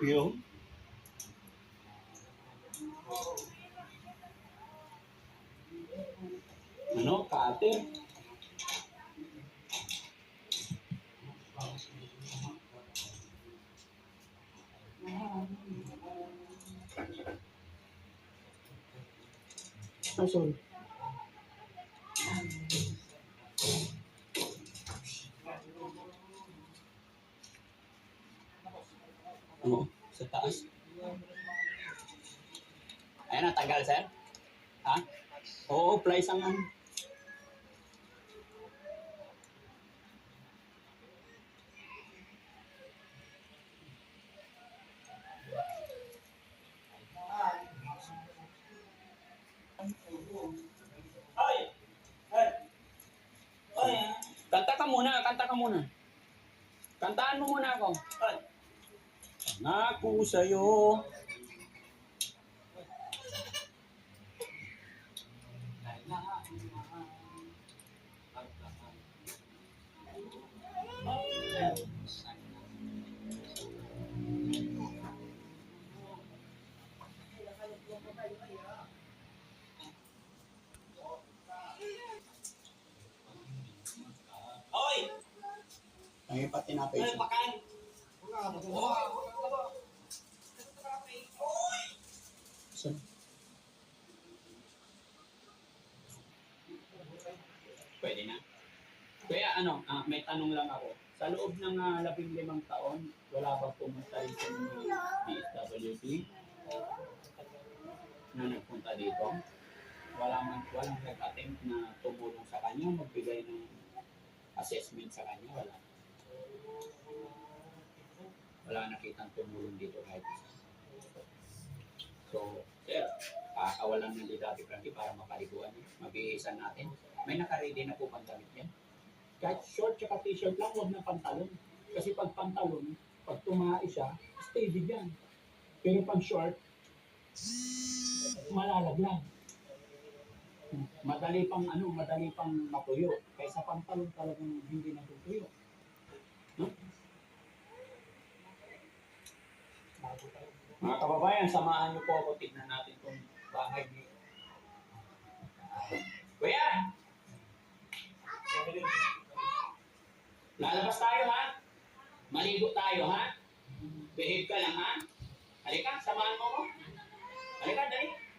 Yung ano, cutter. Ah, sorry. Ano? Sa taas? Ayan, natagal, sir? Ha? Oo, plies ang ano. Kanta ka muna, kanta ka muna. Kantaan mo muna ako. Nako sa'yo. Hoy! Ay, pati na pa isa. Saan? Pwede na. Kaya ano, may tanong lang ako. Sa loob ng 15 taon, wala ba pumunta rito ng DSWD na nagpunta dito? Walang nag-attempt na tumulong sa kanya, magbigay ng assessment sa kanya, wala. Wala nakitang tumulong dito kahit isa. So, sir, kakawalan ng Lidati Frankie para mapaliguan niya. Mabihisan natin. May nakaready na po pandamit yan. Kahit short tsaka t-shirt lang, huwag na pantalon. Kasi pag pantalon, pag tumae siya, steady yan. Pero pag short, malalaglag. Madali pang matuyo. Kaysa pantalon talagang hindi natutuyo. No? Mga kababayan, samahan niyo po ako. Tignan natin kung bakit. Kuya! Lalabas tayo, ha? Maligo tayo, ha? Behave ka lang, ha? Halika, samahan mo ko. Halika, dali.